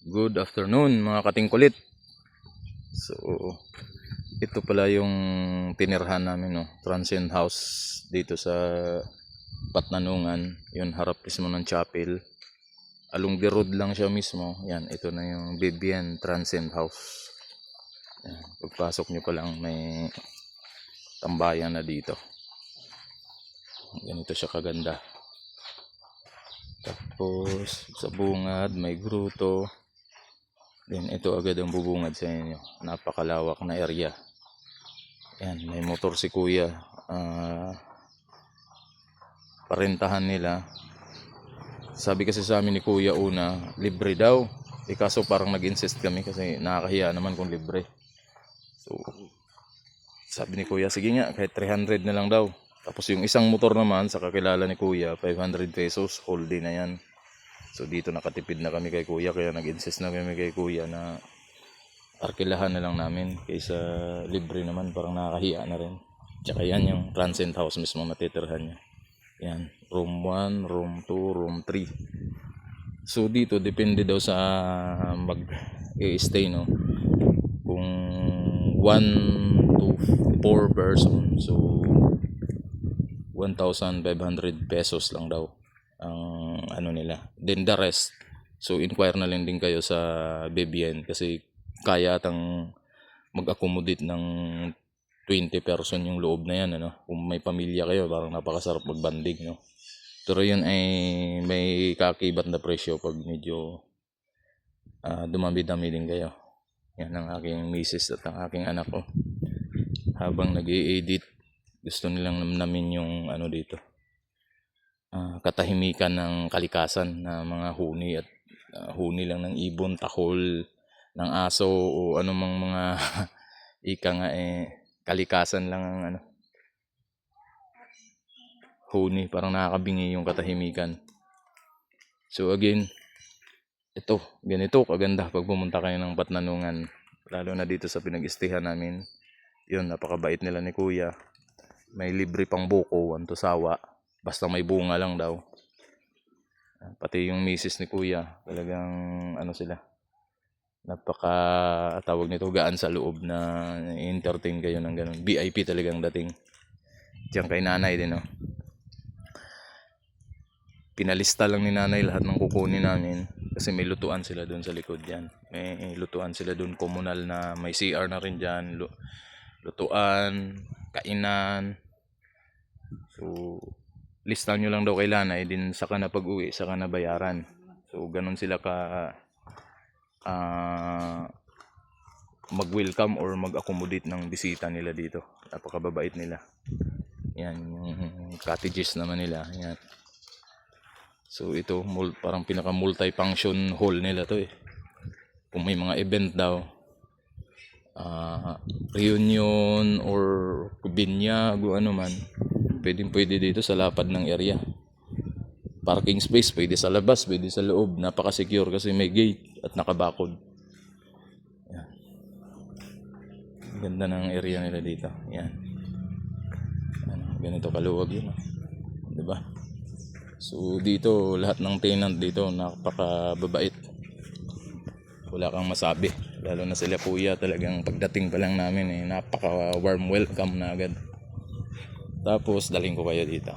Good afternoon mga kating kulit. So, ito pala yung tinirhan namin, no? Transient house dito sa Patnanungan. Yun, harap mismo ng chapel. Along the road lang siya mismo. Yan, ito na yung Bibian Transient House. Yan, pagpasok nyo pa lang may tambayan na dito. Ganito siya kaganda. Tapos sa bungad may gruto. Then ito agad ang bubungad sa inyo. Napakalawak na area. Yan, may motor si kuya. Parentahan nila. Sabi kasi sa amin ni kuya una, libre daw. Kaso parang nag-insist kami kasi nakakahiya naman kung libre. So, sabi ni kuya, sige nga, kahit 300 na lang daw. Tapos yung isang motor naman, sa kakilala ni kuya, 500 pesos, whole day na yan. So dito nakatipid na kami kay kuya, kaya nag-insist na kami kay kuya na arkilahan na lang namin kaysa libre naman, parang nakakahiya na rin. Tsaka yan yung transient house mismo matitirhan niya. Yan, room 1, room 2, room 3. So dito depende daw sa mag-i-stay, no. Kung 1 to 4 person, so 1,500 pesos lang daw ang ano nila. Then the rest, so inquire na lang din kayo sa Bibian kasi kaya atang mag-accommodate ng 20 person yung loob na yan, ano. Kung may pamilya kayo, parang napakasarap magbanding, no. Pero yun ay may kakibat na presyo pag medyo dumami-dami din kayo. Yan ang aking misis at ang aking anak ko. Habang nag-i-edit, gusto nilang namin yung ano dito, katahimikan ng kalikasan na mga huni at huni lang ng ibon, tahol, ng aso o anumang mga ika nga kalikasan lang ang ano, huni, parang nakakabingi yung katahimikan. So again, ito, ganito kaganda pag pumunta kayo ng Patnanungan, lalo na dito sa pinag-istihan namin. Yun, napakabait nila ni kuya. May libre pang buko, to sawa, basta may bunga lang daw. Pati yung misis ni kuya, talagang ano sila, napaka tawag nito, gaan sa loob na entertain kayo ng ganun. VIP talagang dating. Diyan kay nanay din, no. Pinalista lang ni nanay lahat ng kukunin namin kasi may lutuan sila doon sa likod diyan. May lutuan sila doon komunal na may CR na rin diyan, lutuan, kainan. So lista nyo lang daw kay nanay, din saka na pag-uwi, saka na bayaran. So ganun sila ka mag-welcome or mag-accommodate ng bisita nila dito. Napakababait nila. Yan, yung cottages naman nila. Yan. So ito, parang pinaka multi-function hall nila to eh. Kung may mga event daw, reunion or binyag o ano man, pwede dito sa lapad ng area. Parking space, pwede sa labas, pwede sa loob. Napaka-secure kasi may gate at nakabakod. Yan. Ganda ng area nila dito. Yan. Ganito kaluwag yun. Diba? So dito, lahat ng tenant dito, napakababait. Wala kang masabi. Lalo na sila kuya, talagang pagdating pa lang namin napaka-warm welcome na agad. Tapos daling ko kayo dito.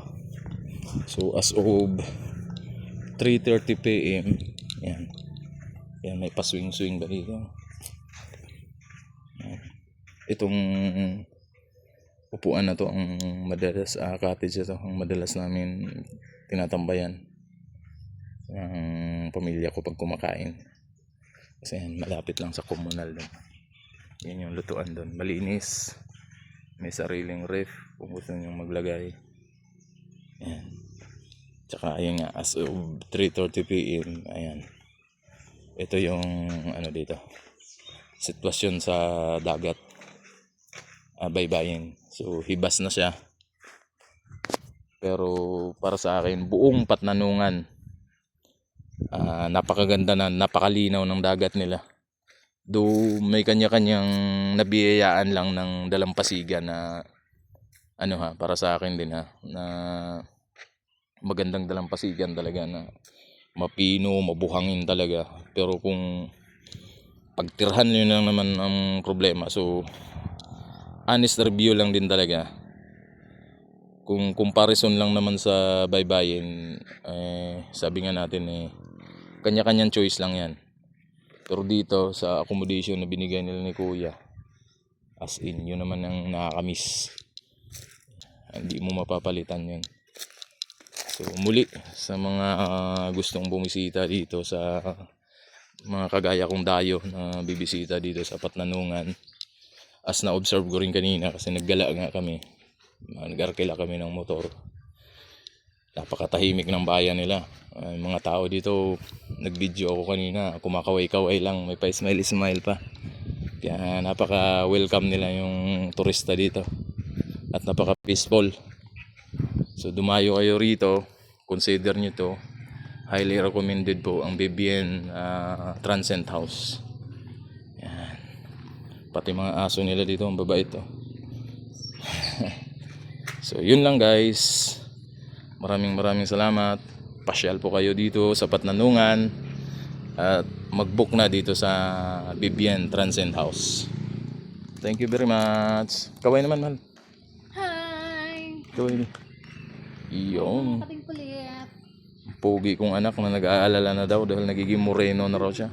So as of 3:30 PM, yan. Yan, may pa-swing-swing ba dito? Itong upuan na to ang madalas cottage ito, ang madalas namin tinatambayan ang pamilya ko pag kumakain. Kasi yan, malapit lang sa komunal doon. Yan yung lutuan doon. Malinis. May sariling ref kung gusto nyo maglagay. Ayan. Tsaka ayun nga, as of 3:30 PM, ayan. Ito yung ano dito, sitwasyon sa dagat. Baybayin. So hibas na siya. Pero para sa akin, buong Patnanungan, napakaganda na, napakalinaw ng dagat nila. Though may kanya-kanyang nabiyayaan lang ng dalampasigan na ano para sa akin din na magandang dalampasigan talaga na mapino, mabuhangin talaga. Pero kung pagtirhan yun lang naman ang problema. So honest review lang din talaga. Kung comparison lang naman sa baybayin, sabi nga natin kanya-kanyang choice lang yan. Pero dito sa accommodation na binigay nila ni Kuya, as in, yun naman ang nakakamiss. Hindi mo mapapalitan yun. So muli, sa mga gustong bumisita dito, sa mga kagaya kong dayo na bibisita dito sa Patnanungan, as na-observe ko rin kanina kasi naggala nga kami, nag-arkila kami ng motor, napakatahimik ng bayan nila. Mga tao dito, nag-video ako kanina, kumakaway-kaway lang, may pa-smile-smile pa. Kaya napaka-welcome nila yung turista dito at napaka-peaceful. So dumayo kayo rito, consider nyo to, highly recommended po ang Bibian Transcend House. Yan. Pati mga aso nila dito, ang babait to. So yun lang guys, maraming salamat. Pasyal po kayo dito sa Patnanungan at mag-book na dito sa Bibian Transcend House. Thank you very much. Kaway naman, mahal. Hi! Kaway. Iyon. Kating kulit. Pogi kong anak na nag-aalala na daw dahil nagiging moreno na raw siya.